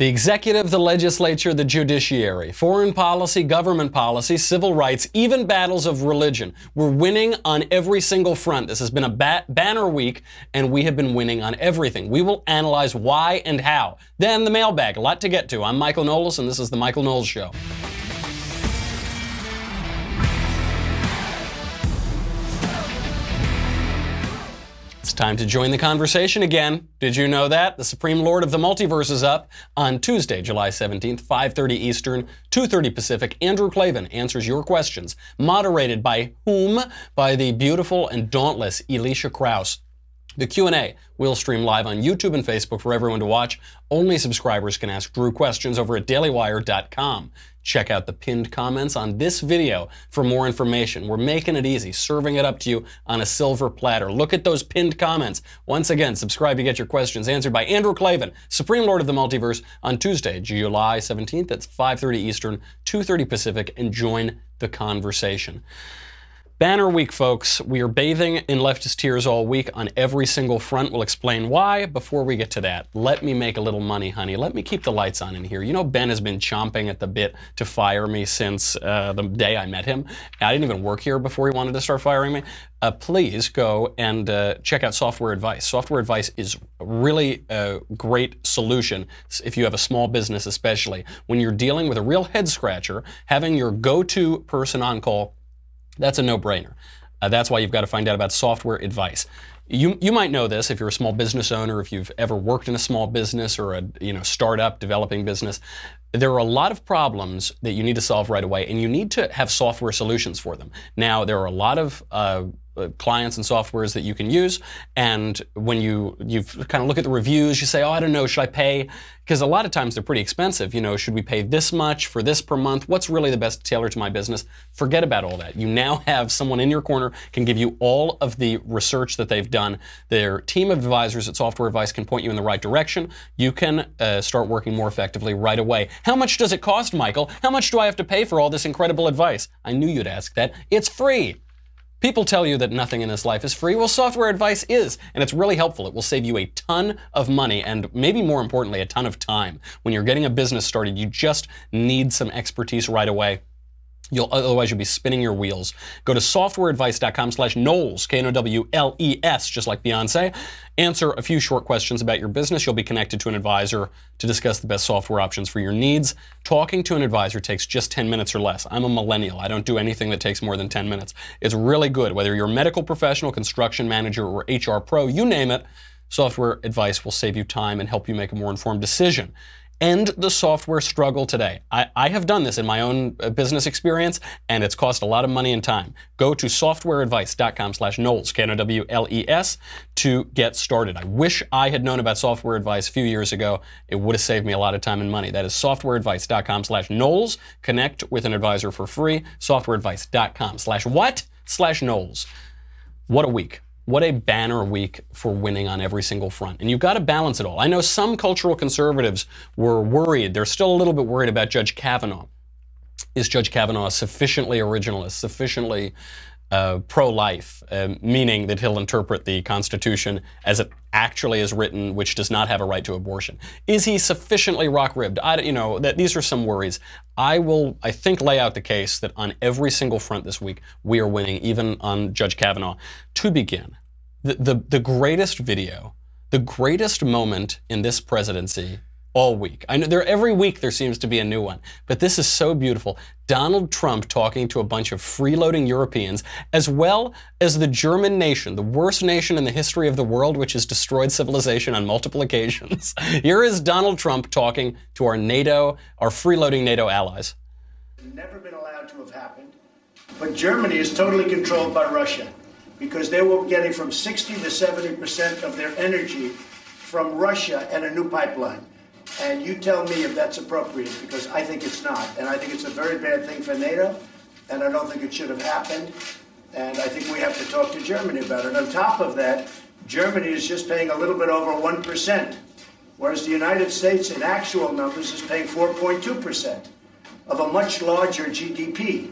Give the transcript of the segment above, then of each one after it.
The executive, the legislature, the judiciary, foreign policy, government policy, civil rights, even battles of religion. We're winning on every single front. This has been a banner week, and we have been winning on everything. We will analyze why and how. Then the mailbag, a lot to get to. I'm Michael Knowles, and this is The Michael Knowles Show. It's time to join the conversation again. Did you know that? The Supreme Lord of the Multiverse is up on Tuesday, July 17th, 5:30 Eastern, 2:30 Pacific. Andrew Klavan answers your questions. Moderated by whom? By the beautiful and dauntless Elisha Krause. The Q&A will stream live on YouTube and Facebook for everyone to watch. Only subscribers can ask Drew questions over at dailywire.com. Check out the pinned comments on this video for more information. We're making it easy, serving it up to you on a silver platter. Look at those pinned comments. Once again, subscribe to get your questions answered by Andrew Klavan, Supreme Lord of the Multiverse, on Tuesday, July 17th. That's 5:30 Eastern, 2:30 Pacific, and join the conversation. Banner week, folks. We are bathing in leftist tears all week on every single front. We'll explain why. Before we get to that, let me make a little money, honey. Let me keep the lights on in here. You know, Ben has been chomping at the bit to fire me since the day I met him. I didn't even work here before he wanted to start firing me. Please go and check out Software Advice. Software Advice is really a great solution if you have a small business, especially. When you're dealing with a real head scratcher, having your go-to person on call, that's a no-brainer. That's why you've got to find out about Software Advice. You might know this if you're a small business owner, if you've ever worked in a small business or a startup developing business. There are a lot of problems that you need to solve right away, and you need to have software solutions for them. Now, there are a lot of clients and softwares that you can use, and when you kind of look at the reviews, you say, oh, I don't know, should I pay? Because a lot of times they're pretty expensive. Should we pay this much for this per month? What's really the best tailor to my business? Forget about all that. You now have someone in your corner can give you all of the research that they've done. Their team of advisors at Software Advice can point you in the right direction. You can start working more effectively right away. How much does it cost, Michael? How much do I have to pay for all this incredible advice? I knew you'd ask that. It's free. People tell you that nothing in this life is free. Well, Software Advice is, and it's really helpful. It will save you a ton of money and maybe more importantly, a ton of time. When you're getting a business started, you just need some expertise right away. Otherwise, you'll be spinning your wheels. Go to softwareadvice.com/Knowles, Knowles, just like Beyonce. Answer a few short questions about your business. You'll be connected to an advisor to discuss the best software options for your needs. Talking to an advisor takes just 10 minutes or less. I'm a millennial. I don't do anything that takes more than 10 minutes. It's really good. Whether you're a medical professional, construction manager, or HR pro, you name it, Software Advice will save you time and help you make a more informed decision. End the software struggle today. I have done this in my own business experience, and it's cost a lot of money and time. Go to softwareadvice.com/Knowles, Knowles, to get started. I wish I had known about Software Advice a few years ago. It would have saved me a lot of time and money. That is softwareadvice.com/Knowles. Connect with an advisor for free. Softwareadvice.com/what?/Knowles. What a week. What a banner week for winning on every single front. And you've got to balance it all. I know some cultural conservatives were worried. They're still a little bit worried about Judge Kavanaugh. Is Judge Kavanaugh sufficiently originalist, sufficiently pro-life, meaning that he'll interpret the Constitution as it actually is written, which does not have a right to abortion? Is he sufficiently rock-ribbed? These are some worries. I will, I think, lay out the case that on every single front this week, we are winning, even on Judge Kavanaugh. To begin, the greatest video, the greatest moment in this presidency all week. I know every week there seems to be a new one, but this is so beautiful. Donald Trump talking to a bunch of freeloading Europeans, as well as the German nation, the worst nation in the history of the world, which has destroyed civilization on multiple occasions. Here is Donald Trump talking to our freeloading NATO allies. Never been allowed to have happened, but Germany is totally controlled by Russia because they were getting from 60 to 70% of their energy from Russia and a new pipeline. And you tell me if that's appropriate, because I think it's not. And I think it's a very bad thing for NATO, and I don't think it should have happened. And I think we have to talk to Germany about it. On top of that, Germany is just paying a little bit over 1%, whereas the United States, in actual numbers, is paying 4.2% of a much larger GDP.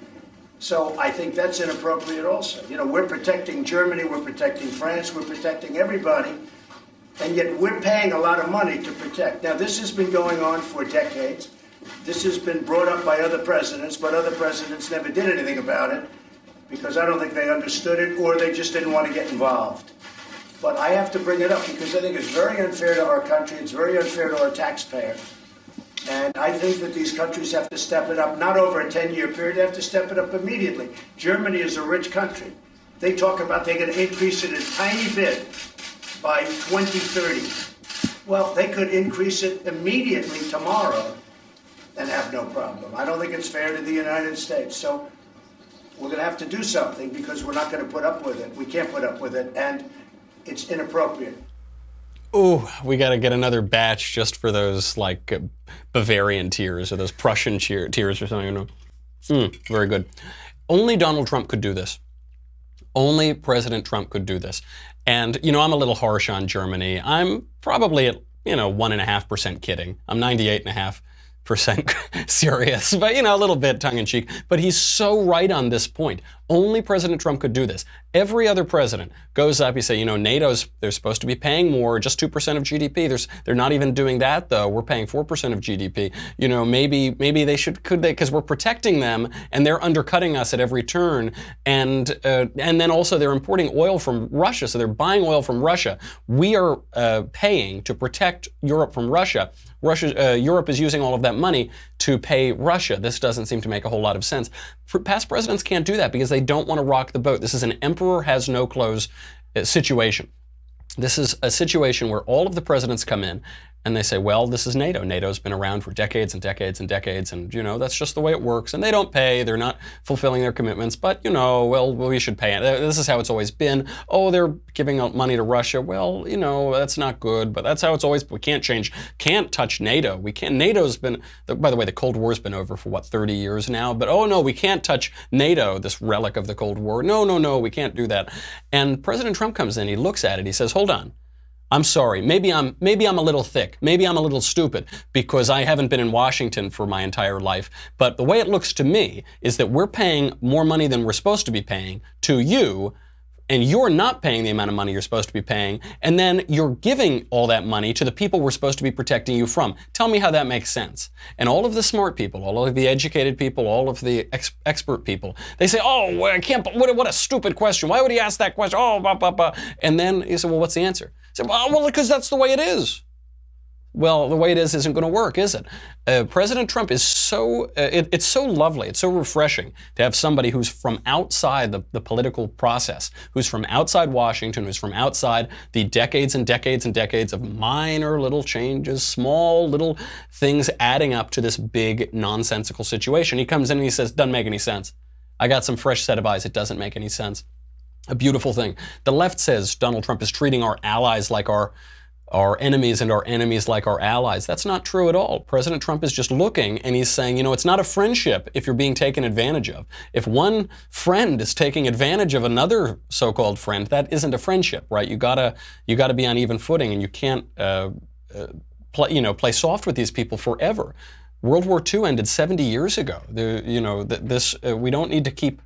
So I think that's inappropriate also. We're protecting Germany, we're protecting France, we're protecting everybody. And yet we're paying a lot of money to protect. Now, this has been going on for decades. This has been brought up by other presidents, but other presidents never did anything about it because I don't think they understood it or they just didn't want to get involved. But I have to bring it up because I think it's very unfair to our country. It's very unfair to our taxpayers. And I think that these countries have to step it up, not over a 10-year period. They have to step it up immediately. Germany is a rich country. They talk about they're going to increase it a tiny bit by 2030. Well, they could increase it immediately tomorrow and have no problem. I don't think it's fair to the United States. So we're going to have to do something because we're not going to put up with it. We can't put up with it, and it's inappropriate. Ooh, we got to get another batch just for those, like, Bavarian tears or those Prussian tears or something. Very good. Only Donald Trump could do this. Only President Trump could do this. And, you know, I'm a little harsh on Germany. I'm probably at, 1.5% kidding. I'm 98.5% serious, but, a little bit tongue-in-cheek. But he's so right on this point. Only President Trump could do this. Every other president goes up, you say, they're supposed to be paying more, just 2% of GDP. They're not even doing that, though. We're paying 4% of GDP. Maybe they could they, because we're protecting them, and they're undercutting us at every turn. And then also they're importing oil from Russia, so they're buying oil from Russia. We are paying to protect Europe from Russia. Europe is using all of that money to pay Russia. This doesn't seem to make a whole lot of sense. Past presidents can't do that because they don't want to rock the boat. This is an emperor has no clothes situation. This is a situation where all of the presidents come in and they say, well, this is NATO. NATO's been around for decades and decades and decades, and, that's just the way it works. And they don't pay. They're not fulfilling their commitments. But, well, we should pay it. This is how it's always been. Oh, they're giving out money to Russia. Well, that's not good, but that's how it's always been. We can't touch NATO. We can't. NATO's been, by the way, the Cold War's been over for, 30 years now? But, oh, no, we can't touch NATO, this relic of the Cold War. No, we can't do that. And President Trump comes in, he looks at it, he says, hold on. I'm sorry, maybe I'm a little thick, maybe I'm a little stupid because I haven't been in Washington for my entire life, but the way it looks to me is that we're paying more money than we're supposed to be paying to you, and you're not paying the amount of money you're supposed to be paying, and then you're giving all that money to the people we're supposed to be protecting you from. Tell me how that makes sense. And all of the smart people, all of the educated people, all of the expert people, they say, oh, I can't, what a stupid question. Why would he ask that question? Oh, blah, blah, blah. And then you say, well, what's the answer? I say, well, because that's the way it is. Well, the way it is isn't going to work, is it? President Trump is it's so lovely, it's so refreshing to have somebody who's from outside the political process, who's from outside Washington, who's from outside the decades and decades and decades of minor little changes, small little things adding up to this big nonsensical situation. He comes in and he says, doesn't make any sense. I got some fresh set of eyes, it doesn't make any sense. A beautiful thing. The left says Donald Trump is treating our allies like our enemies and our enemies like our allies. That's not true at all. President Trump is just looking and he's saying, it's not a friendship if you're being taken advantage of. If one friend is taking advantage of another so-called friend, that isn't a friendship, right? You gotta be on even footing, and you can't play soft with these people forever. World War II ended 70 years ago. We don't need to keep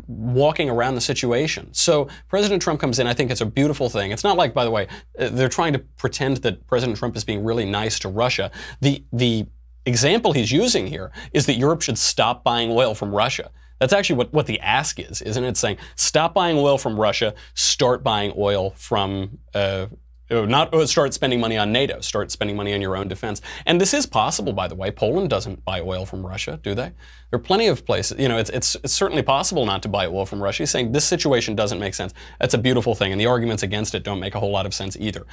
walking around the situation. So President Trump comes in. I think it's a beautiful thing. It's not like, by the way, they're trying to pretend that President Trump is being really nice to Russia. The example he's using here is that Europe should stop buying oil from Russia. That's actually what the ask is, isn't it? It's saying, stop buying oil from Russia, start buying oil from not start spending money on NATO, start spending money on your own defense. And this is possible, by the way. Poland doesn't buy oil from Russia, do they? There are plenty of places, it's certainly possible not to buy oil from Russia. He's saying this situation doesn't make sense. That's a beautiful thing, and the arguments against it don't make a whole lot of sense either.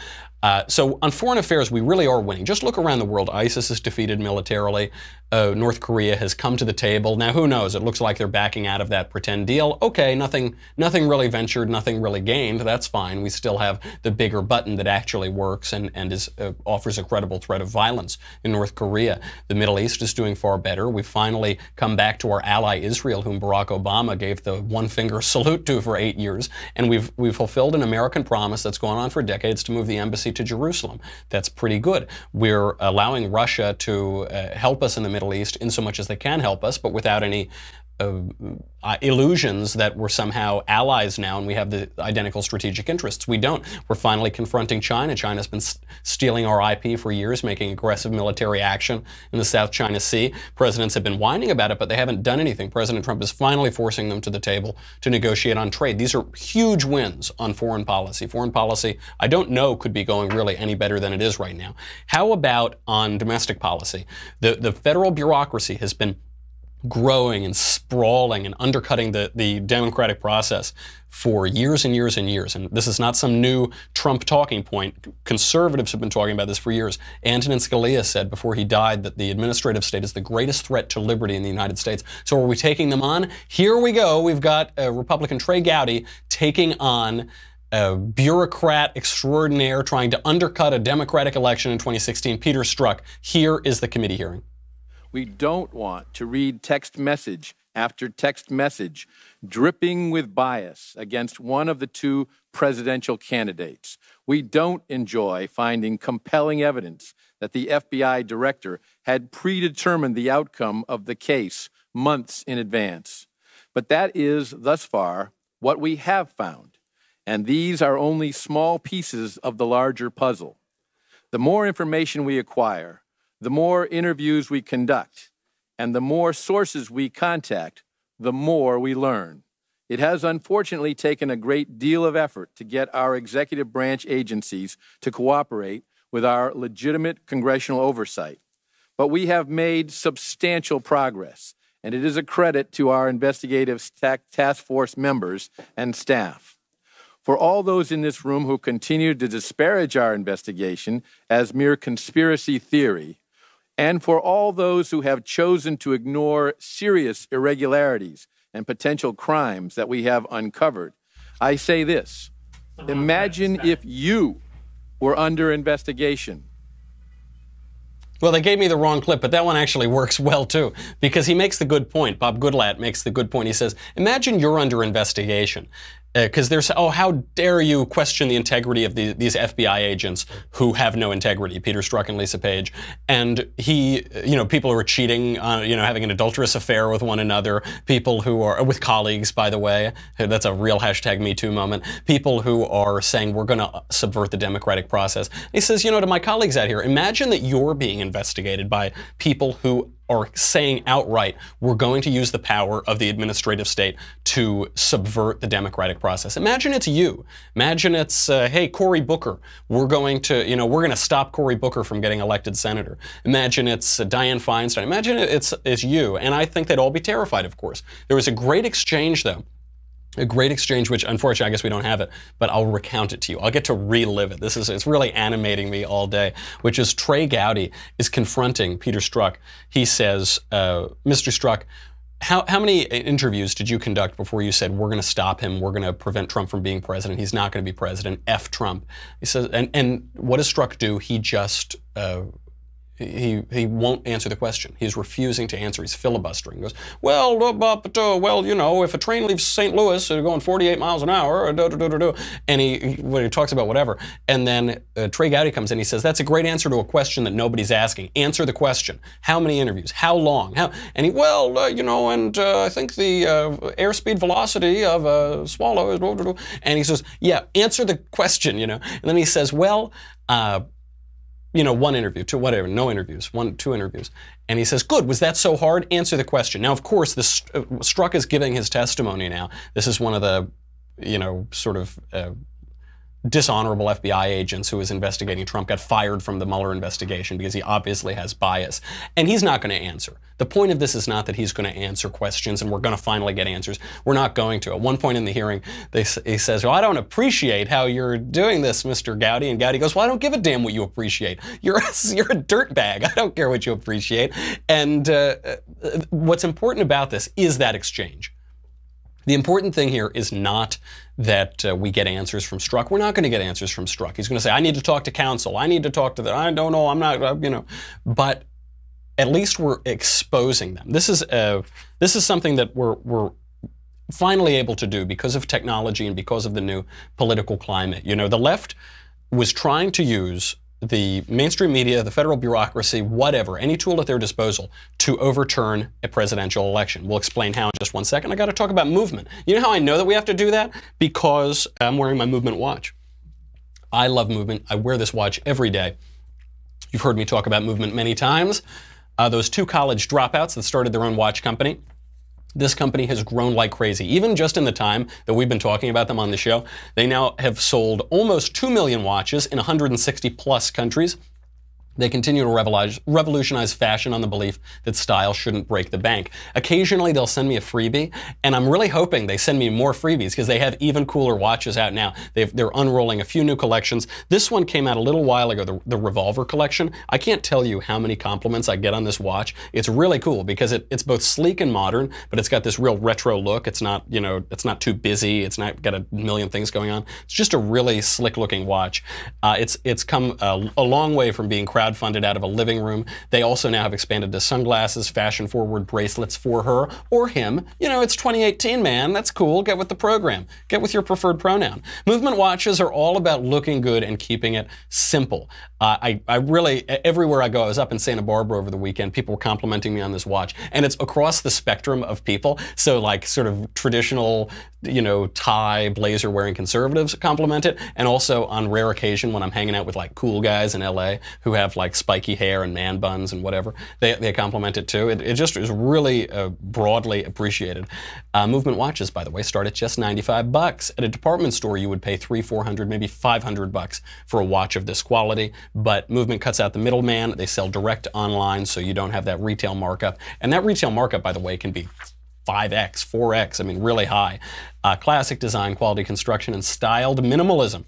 So on foreign affairs, we really are winning. Just look around the world. ISIS is defeated militarily. North Korea has come to the table. Now, who knows? It looks like they're backing out of that pretend deal. Okay, nothing really ventured, nothing really gained. That's fine. We still have the bigger button that actually works and offers a credible threat of violence in North Korea. The Middle East is doing far better. We've finally come back to our ally Israel, whom Barack Obama gave the one-finger salute to for 8 years, and we've fulfilled an American promise that's gone on for decades to move the embassy to Jerusalem. That's pretty good. We're allowing Russia to help us in the Middle East in so much as they can help us, but without any illusions that we're somehow allies now and we have the identical strategic interests. We don't. We're finally confronting China. China's been stealing our IP for years, making aggressive military action in the South China Sea. Presidents have been whining about it, but they haven't done anything. President Trump is finally forcing them to the table to negotiate on trade. These are huge wins on foreign policy. Foreign policy, I don't know, could be going really any better than it is right now. How about on domestic policy? The federal bureaucracy has been growing and sprawling and undercutting the democratic process for years and years and years. And this is not some new Trump talking point. Conservatives have been talking about this for years. Antonin Scalia said before he died that the administrative state is the greatest threat to liberty in the United States. So are we taking them on? Here we go. We've got Republican Trey Gowdy taking on a bureaucrat extraordinaire trying to undercut a Democratic election in 2016. Peter Strzok. Here is the committee hearing. We don't want to read text message after text message dripping with bias against one of the two presidential candidates. We don't enjoy finding compelling evidence that the FBI director had predetermined the outcome of the case months in advance. But that is, thus far, what we have found. And these are only small pieces of the larger puzzle. The more information we acquire, the more interviews we conduct, and the more sources we contact, the more we learn. It has unfortunately taken a great deal of effort to get our executive branch agencies to cooperate with our legitimate congressional oversight. But we have made substantial progress, and it is a credit to our investigative task force members and staff. For all those in this room who continue to disparage our investigation as mere conspiracy theory, and for all those who have chosen to ignore serious irregularities and potential crimes that we have uncovered, I say this: imagine if you were under investigation. Well, they gave me the wrong clip, but that one actually works well, too, because he makes the good point. Bob Goodlatte makes the good point. He says, imagine you're under investigation. Because there's, oh, how dare you question the integrity of these FBI agents who have no integrity, Peter Strzok and Lisa Page. And people who are cheating, having an adulterous affair with one another, people who are, with colleagues, by the way, that's a real #MeToo moment, people who are saying we're going to subvert the democratic process. And he says, to my colleagues out here, imagine that you're being investigated by people who are saying outright, we're going to use the power of the administrative state to subvert the democratic process. Imagine it's you. Imagine it's, hey, Cory Booker, we're going to stop Cory Booker from getting elected senator. Imagine it's Dianne Feinstein. Imagine it's you. And I think they'd all be terrified, of course. There was a great exchange, though. A great exchange, which unfortunately I guess we don't have it, but I'll recount it to you. I'll get to relive it. It's really animating me all day, which is Trey Gowdy is confronting Peter Strzok. He says, Mr. Strzok, how many interviews did you conduct before you said, we're going to stop him, we're going to prevent Trump from being president, he's not going to be president, F Trump? He says, and what does Strzok do? He just he won't answer the question. He's refusing to answer. He's filibustering. He goes, well, if a train leaves St. Louis, they're going 48 miles an hour, and he talks about whatever. And then Trey Gowdy comes in. He says, that's a great answer to a question that nobody's asking. Answer the question. How many interviews? How long? And I think the airspeed velocity of a swallow is, and he says, yeah, answer the question, And then he says, well, one interview, two, whatever, no interviews, 1, 2 interviews. And he says, good, was that so hard? Answer the question. Now, of course, Strzok is giving his testimony now. This is one of the, dishonorable FBI agents who was investigating Trump, got fired from the Mueller investigation because he obviously has bias. And he's not going to answer. The point of this is not that he's going to answer questions and we're going to finally get answers. We're not going to. At one point in the hearing, he says, well, I don't appreciate how you're doing this, Mr. Gowdy. And Gowdy goes, well, I don't give a damn what you appreciate. You're a dirtbag. I don't care what you appreciate. And what's important about this is that exchange. The important thing here is not that we get answers from Strzok. We're not going to get answers from Strzok. He's going to say, I need to talk to counsel. I need to talk to them. I don't know. I'm not, But at least we're exposing them. This is something that we're finally able to do because of technology and because of the new political climate. The left was trying to use the mainstream media, the federal bureaucracy, whatever, any tool at their disposal to overturn a presidential election. We'll explain how in just one second. I got to talk about movement. You know how I know that we have to do that? Because I'm wearing my movement watch. I love movement. I wear this watch every day. You've heard me talk about movement many times. Those two college dropouts that started their own watch company. This company has grown like crazy. Even just in the time that we've been talking about them on the show, they now have sold almost 2 million watches in 160 plus countries. They continue to revolutionize fashion on the belief that style shouldn't break the bank. Occasionally, they'll send me a freebie, and I'm really hoping they send me more freebies because they have even cooler watches out now. They're unrolling a few new collections. This one came out a little while ago, the Revolver collection. I can't tell you how many compliments I get on this watch. It's really cool because it's both sleek and modern, but it's got this real retro look. It's not, it's not too busy. It's not got a million things going on. It's just a really slick-looking watch. It's come a long way from being crowdfunded out of a living room. They also now have expanded to sunglasses, fashion-forward bracelets for her or him. It's 2018, man. That's cool. Get with the program. Get with your preferred pronoun. Movement watches are all about looking good and keeping it simple. I really, everywhere I go, I was up in Santa Barbara over the weekend, people were complimenting me on this watch, and it's across the spectrum of people. So like sort of traditional, tie, blazer wearing conservatives compliment it, and also on rare occasion when I'm hanging out with like cool guys in LA who have like spiky hair and man buns and whatever, they compliment it too. It just is really broadly appreciated. Movement watches, by the way, start at just $95. At a department store, you would pay $300, $400, maybe $500 for a watch of this quality. But Movement cuts out the middleman. They sell direct online, so you don't have that retail markup. And that retail markup, by the way, can be 5x, 4x, I mean, really high. Classic design, quality construction, and styled minimalism.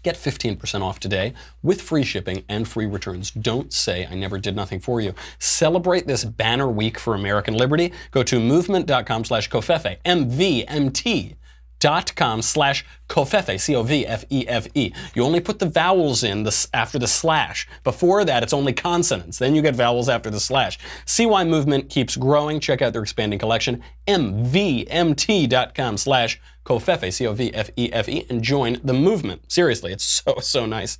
Get 15% off today with free shipping and free returns. Don't say I never did nothing for you. Celebrate this banner week for American liberty. Go to movement.com/covfefe, MVMT.com/covfefe, C-O-V-F-E-F-E. You only put the vowels in after the slash. Before that, it's only consonants. Then you get vowels after the slash. See why Movement keeps growing. Check out their expanding collection, MVMT.com/covfefe, C-O-V-F-E-F-E, and join the movement. Seriously, it's so nice.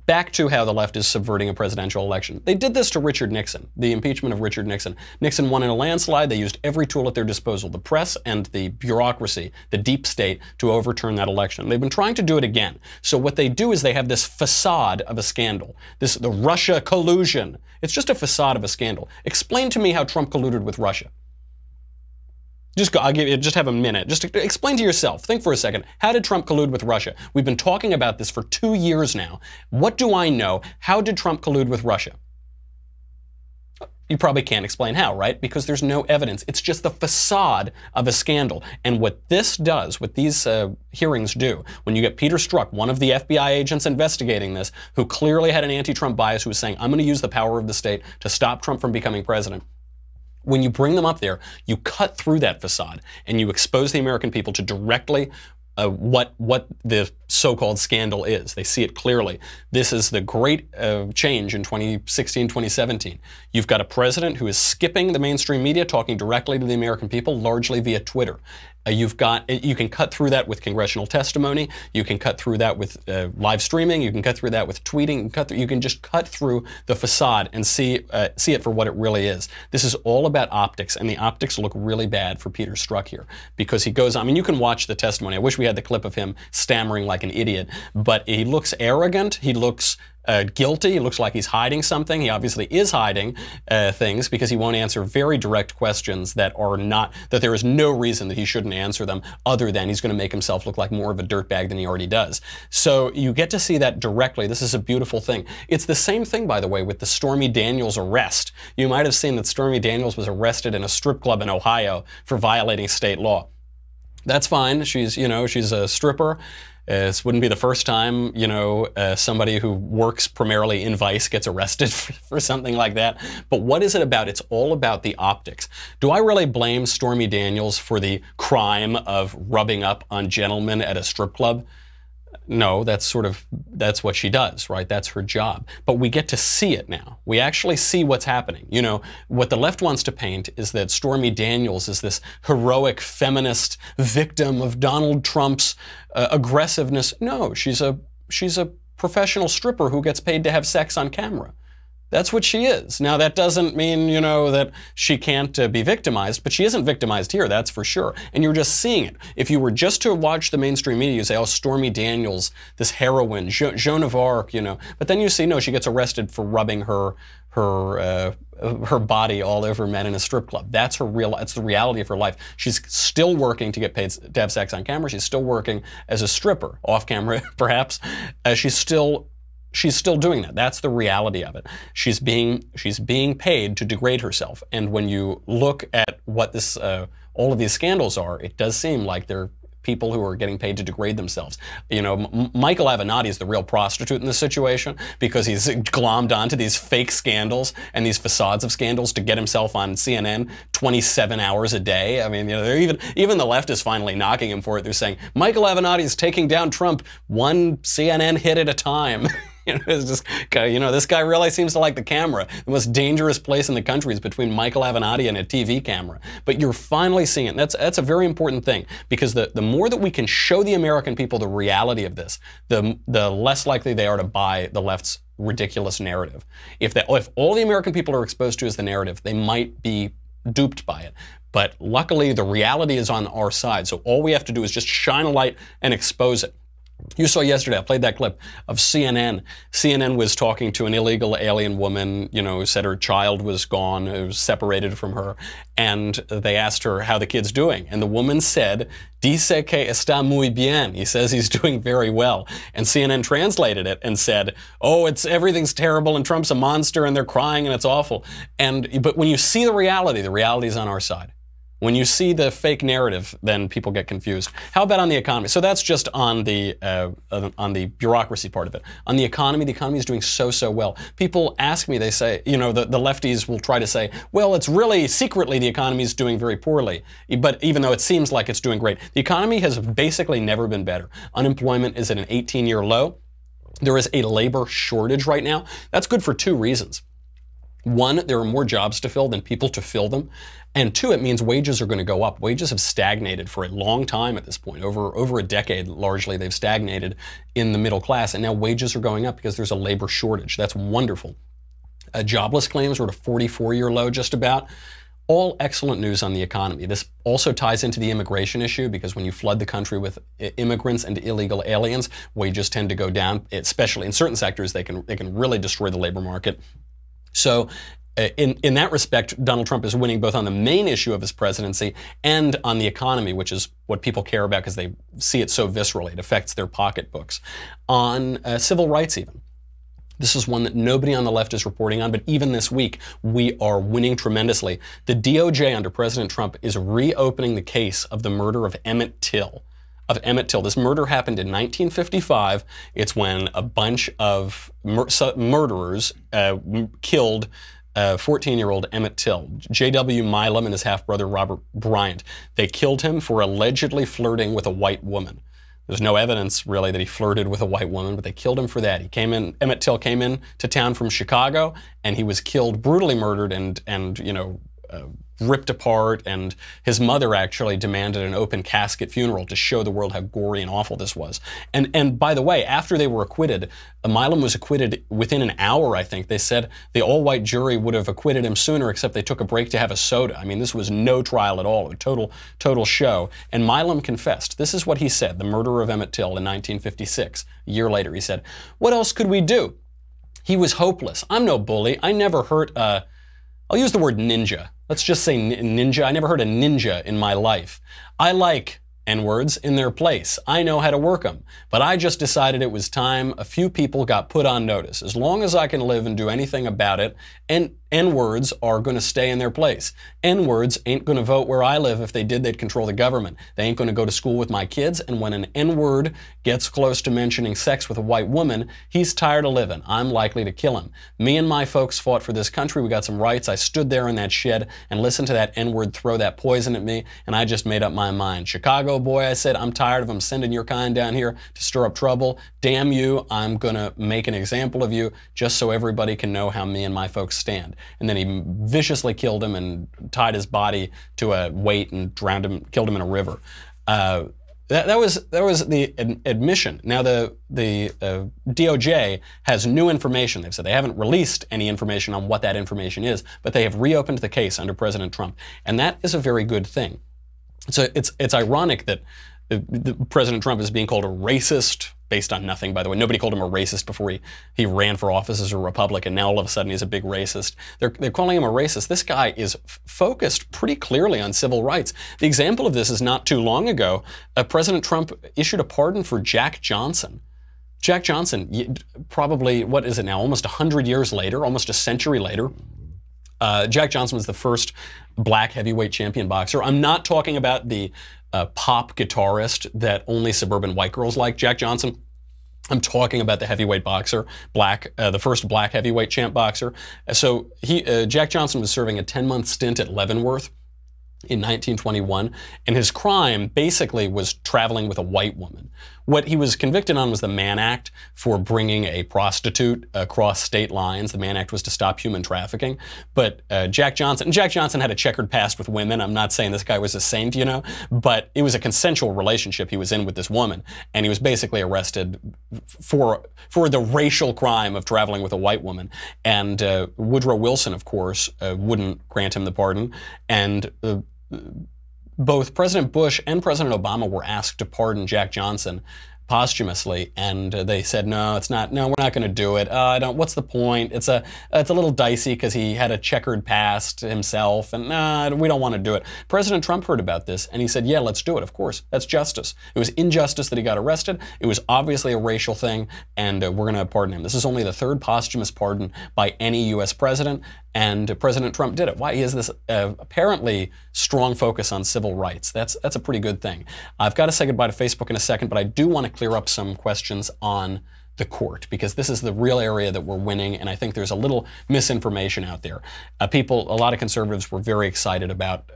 Back to how the left is subverting a presidential election. They did this to Richard Nixon, the impeachment of Richard Nixon. Nixon won in a landslide. They used every tool at their disposal, the press and the bureaucracy, the deep state, to overturn that election. They've been trying to do it again. So what they do is they have this facade of a scandal, the Russia collusion. It's just a facade of a scandal. Explain to me how Trump colluded with Russia. Just have a minute. Just explain to yourself. Think for a second. How did Trump collude with Russia? We've been talking about this for 2 years now. What do I know? How did Trump collude with Russia? You probably can't explain how, right? Because there's no evidence. It's just the facade of a scandal. And what this does, what these hearings do, when you get Peter Strzok, one of the FBI agents investigating this, who clearly had an anti-Trump bias, who was saying, I'm going to use the power of the state to stop Trump from becoming president. When you bring them up there, you cut through that facade and you expose the American people to directly what the so-called scandal is. They see it clearly. This is the great change in 2016, 2017. You've got a president who is skipping the mainstream media, talking directly to the American people, largely via Twitter. You can cut through that with congressional testimony. You can cut through that with live streaming. You can cut through that with tweeting. You can just cut through the facade and see it for what it really is. This is all about optics, and the optics look really bad for Peter Strzok here because he goes on. I mean, you can watch the testimony. I wish we had the clip of him stammering like an idiot, but he looks arrogant. He looks guilty. He looks like he's hiding something. He obviously is hiding things because he won't answer very direct questions that there is no reason that he shouldn't answer them other than he's going to make himself look like more of a dirtbag than he already does. So you get to see that directly. This is a beautiful thing. It's the same thing, by the way, with the Stormy Daniels arrest. You might have seen that Stormy Daniels was arrested in a strip club in Ohio for violating state law. That's fine. She's a stripper. This wouldn't be the first time, somebody who works primarily in Vice gets arrested for something like that. But what is it about? It's all about the optics. Do I really blame Stormy Daniels for the crime of rubbing up on gentlemen at a strip club? No, that's what she does, right? That's her job. But we get to see it now. We actually see what's happening. What the left wants to paint is that Stormy Daniels is this heroic feminist victim of Donald Trump's aggressiveness. No, she's a professional stripper who gets paid to have sex on camera. That's what she is. Now, that doesn't mean, that she can't be victimized, but she isn't victimized here, that's for sure. And you're just seeing it. If you were just to watch the mainstream media, you say, oh, Stormy Daniels, this heroine, Joan of Arc, But then you see, no, she gets arrested for rubbing her body all over men in a strip club. That's the reality of her life. She's still working to get paid to have sex on camera. She's still working as a stripper, off camera, perhaps. She's still doing that. That's the reality of it. She's being paid to degrade herself. And when you look at what all of these scandals are, it does seem like they're people who are getting paid to degrade themselves. Michael Avenatti is the real prostitute in this situation because he's glommed onto these fake scandals and these facades of scandals to get himself on CNN 27 hours a day. I mean, even the left is finally knocking him for it. They're saying, Michael Avenatti is taking down Trump one CNN hit at a time. It's just, this guy really seems to like the camera. The most dangerous place in the country is between Michael Avenatti and a TV camera. But you're finally seeing it. That's a very important thing because the more that we can show the American people the reality of this, the less likely they are to buy the left's ridiculous narrative. If all the American people are exposed to is the narrative, they might be duped by it. But luckily, the reality is on our side. So all we have to do is just shine a light and expose it. You saw yesterday, I played that clip of CNN. CNN was talking to an illegal alien woman, who said her child was gone, it was separated from her, and they asked her how the kid's doing. And the woman said, dice que está muy bien. He says he's doing very well. And CNN translated it and said, oh, everything's terrible and Trump's a monster and they're crying and it's awful. But when you see the reality is on our side. When you see the fake narrative, then people get confused. How about on the economy? So that's just on the bureaucracy part of it. On the economy is doing so well. People ask me, they say, the lefties will try to say, well, it's really secretly the economy is doing very poorly. But even though it seems like it's doing great, the economy has basically never been better. Unemployment is at an 18-year low. There is a labor shortage right now. That's good for two reasons. One, there are more jobs to fill than people to fill them. And two, it means wages are going to go up. Wages have stagnated for a long time at this point. Over a decade, largely, they've stagnated in the middle class. And now wages are going up because there's a labor shortage. That's wonderful. Jobless claims were at a 44-year low just about. All excellent news on the economy. This also ties into the immigration issue because when you flood the country with immigrants and illegal aliens, wages tend to go down, especially in certain sectors. They can really destroy the labor market. So in that respect, Donald Trump is winning both on the main issue of his presidency and on the economy, which is what people care about because they see it so viscerally. It affects their pocketbooks. On civil rights even. This is one that nobody on the left is reporting on, but even this week, we are winning tremendously. The DOJ under President Trump is reopening the case of the murder of Emmett Till. This murder happened in 1955. It's when a bunch of murderers killed 14-year-old Emmett Till, J.W. Milam and his half-brother Robert Bryant. They killed him for allegedly flirting with a white woman. There's no evidence, really, that he flirted with a white woman, but they killed him for that. Emmett Till came in to town from Chicago, and he was killed, brutally murdered, and ripped apart, and his mother actually demanded an open casket funeral to show the world how gory and awful this was. And by the way, after they were acquitted, Milam was acquitted within an hour, I think. They said the all-white jury would have acquitted him sooner, except they took a break to have a soda. I mean, this was no trial at all, a total show. And Milam confessed. This is what he said, the murder of Emmett Till in 1956. A year later, he said, "What else could we do? He was hopeless. I'm no bully. I never hurt I'll use the word ninja. Let's just say ninja. I never heard a ninja in my life. I like N-words in their place. I know how to work them. But I just decided it was time a few people got put on notice. As long as I can live and do anything about it, N-words are going to stay in their place. N-words ain't going to vote where I live. If they did, they'd control the government. They ain't going to go to school with my kids. And when an N-word gets close to mentioning sex with a white woman, he's tired of living. I'm likely to kill him. Me and my folks fought for this country. We got some rights. I stood there in that shed and listened to that N-word throw that poison at me, and I just made up my mind. Chicago boy, I said, I'm tired of them sending your kind down here to stir up trouble. Damn you, I'm going to make an example of you just so everybody can know how me and my folks stand." And then he viciously killed him and tied his body to a weight and drowned him, killed him in a river. That was the admission. Now the DOJ has new information. They've said they haven't released any information on what that information is, but they have reopened the case under President Trump, and that is a very good thing. So it's ironic that President Trump is being called a racist based on nothing, by the way. Nobody called him a racist before he ran for office as a Republican. Now all of a sudden he's a big racist. They're calling him a racist. This guy is focused pretty clearly on civil rights. The example of this is not too long ago. President Trump issued a pardon for Jack Johnson. Jack Johnson, probably, what is it now, almost 100 years later, almost a century later, Jack Johnson was the first black heavyweight champion boxer. I'm not talking about the pop guitarist that only suburban white girls like, Jack Johnson. I'm talking about the heavyweight boxer, the first black heavyweight champ boxer. So Jack Johnson was serving a 10-month stint at Leavenworth in 1921, and his crime basically was traveling with a white woman. What he was convicted on was the Mann Act for bringing a prostitute across state lines. The Mann Act was to stop human trafficking. But Jack Johnson had a checkered past with women. I'm not saying this guy was a saint, but it was a consensual relationship he was in with this woman, and he was basically arrested for the racial crime of traveling with a white woman. And Woodrow Wilson, of course, wouldn't grant him the pardon, and both President Bush and President Obama were asked to pardon Jack Johnson posthumously, and they said, no, we're not going to do it. What's the point? It's a little dicey because he had a checkered past himself, and we don't want to do it. President Trump heard about this, and he said, yeah, let's do it, of course. That's justice. It was injustice that he got arrested. It was obviously a racial thing, and we're going to pardon him. This is only the third posthumous pardon by any U.S. president, and President Trump did it. Why? He has this apparently strong focus on civil rights. That's a pretty good thing. I've got to say goodbye to Facebook in a second, but I do want to clear up some questions on the court, because this is the real area that we're winning, and I think there's a little misinformation out there. A lot of conservatives were very excited about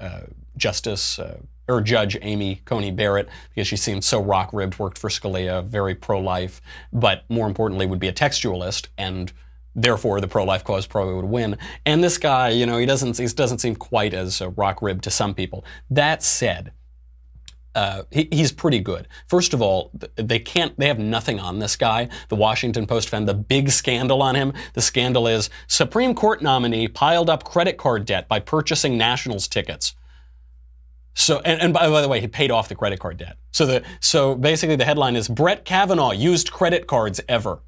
Judge Amy Coney Barrett, because she seemed so rock-ribbed, worked for Scalia, very pro-life, but more importantly would be a textualist, and therefore the pro-life cause probably would win. And this guy, he doesn't seem quite as rock-ribbed to some people. That said, he's pretty good. First of all, they have nothing on this guy. The Washington Post found the big scandal on him. The scandal is Supreme Court nominee piled up credit card debt by purchasing Nationals tickets. So, and by the way, he paid off the credit card debt. So basically the headline is Brett Kavanaugh used credit cards ever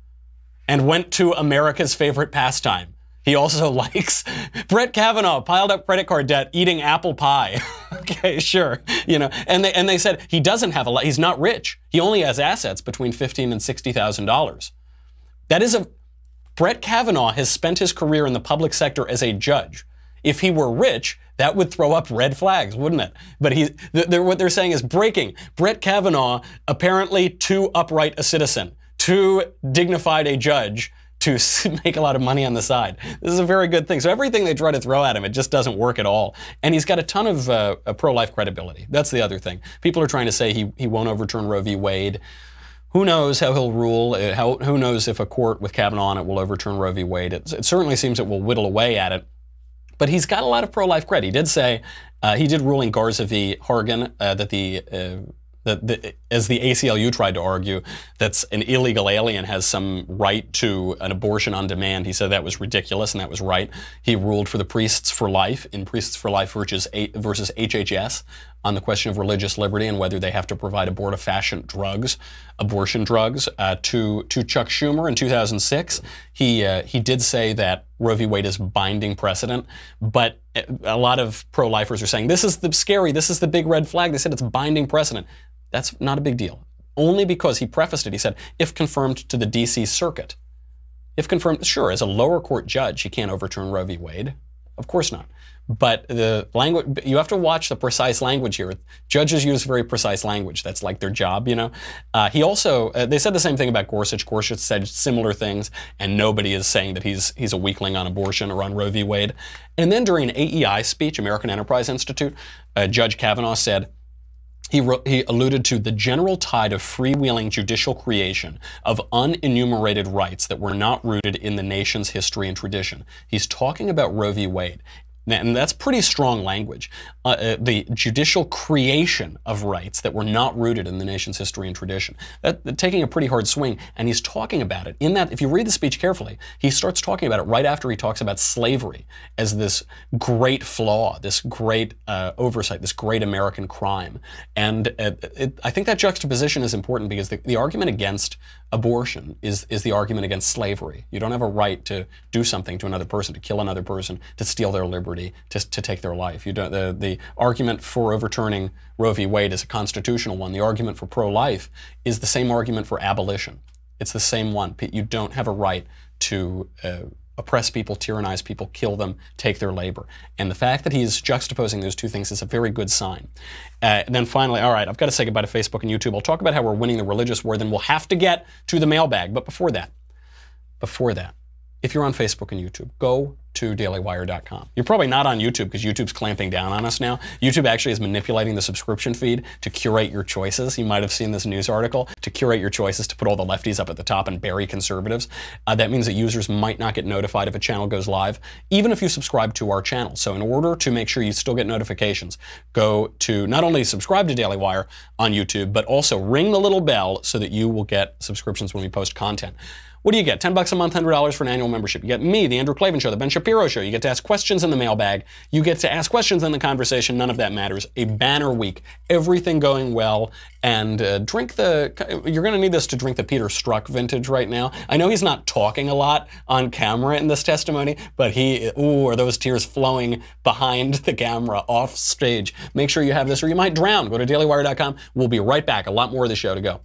and went to America's favorite pastime. He also likes Brett Kavanaugh piled up credit card debt eating apple pie. Okay, sure. And they said he doesn't have a lot. He's not rich. He only has assets between $15,000 and $60,000. Brett Kavanaugh has spent his career in the public sector as a judge. If he were rich, that would throw up red flags, wouldn't it? But what they're saying is breaking. Brett Kavanaugh, apparently too upright a citizen, too dignified a judge to make a lot of money on the side. This is a very good thing. So everything they try to throw at him, it just doesn't work at all. And he's got a ton of pro-life credibility. That's the other thing. People are trying to say he won't overturn Roe v. Wade. Who knows how he'll rule? Who knows if a court with Kavanaugh on it will overturn Roe v. Wade? It certainly seems it will whittle away at it. But he's got a lot of pro-life cred. He did say, he did rule in Garza v. Hargan that as the ACLU tried to argue, that's an illegal alien has some right to an abortion on demand. He said that was ridiculous, and that was right. He ruled for the Priests for Life in Priests for Life versus HHS on the question of religious liberty and whether they have to provide abortifacient drugs, abortion drugs, to Chuck Schumer in 2006. He did say that Roe v. Wade is binding precedent, but a lot of pro-lifers are saying, this is the big red flag. They said it's binding precedent. That's not a big deal. Only because he prefaced it, he said, if confirmed to the D.C. Circuit. If confirmed, sure, as a lower court judge, he can't overturn Roe v. Wade. Of course not. But the language, you have to watch the precise language here. Judges use very precise language. That's like their job, He also, they said the same thing about Gorsuch. Gorsuch said similar things, and nobody is saying that he's a weakling on abortion or on Roe v. Wade. And then during an AEI speech, American Enterprise Institute, Judge Kavanaugh said, he alluded to the general tide of freewheeling judicial creation of unenumerated rights that were not rooted in the nation's history and tradition. He's talking about Roe v. Wade. And that's pretty strong language. The judicial creation of rights that were not rooted in the nation's history and tradition. Taking a pretty hard swing, and he's talking about it. In that, if you read the speech carefully, he starts talking about it right after he talks about slavery as this great flaw, this great oversight, this great American crime. And I think that juxtaposition is important because the argument against abortion is the argument against slavery. You don't have a right to do something to another person, to kill another person, to steal their liberty, to take their life. You don't, the argument for overturning Roe v. Wade is a constitutional one. The argument for pro-life is the same argument for abolition. It's the same one. You don't have a right to oppress people, tyrannize people, kill them, take their labor. And the fact that he's juxtaposing those two things is a very good sign. And then finally, all right, I've got to say goodbye to Facebook and YouTube. I'll talk about how we're winning the religious war, then we'll have to get to the mailbag. But before that, if you're on Facebook and YouTube, go to dailywire.com. You're probably not on YouTube because YouTube's clamping down on us now. YouTube actually is manipulating the subscription feed to curate your choices. You might have seen this news article, to curate your choices, to put all the lefties up at the top and bury conservatives. That means that users might not get notified if a channel goes live, even if you subscribe to our channel. So in order to make sure you still get notifications, go to not only subscribe to Daily Wire on YouTube, but also ring the little bell so that you will get subscriptions when we post content. What do you get? $10 a month, $100 for an annual membership. You get me, The Andrew Klavan Show, The Ben Shapiro Show. You get to ask questions in the mailbag. You get to ask questions in the conversation. None of that matters. A banner week. Everything going well. And you're going to need this to drink the Peter Strzok vintage right now. I know he's not talking a lot on camera in this testimony, but are those tears flowing behind the camera, off stage. Make sure you have this or you might drown. Go to dailywire.com. We'll be right back. A lot more of the show to go.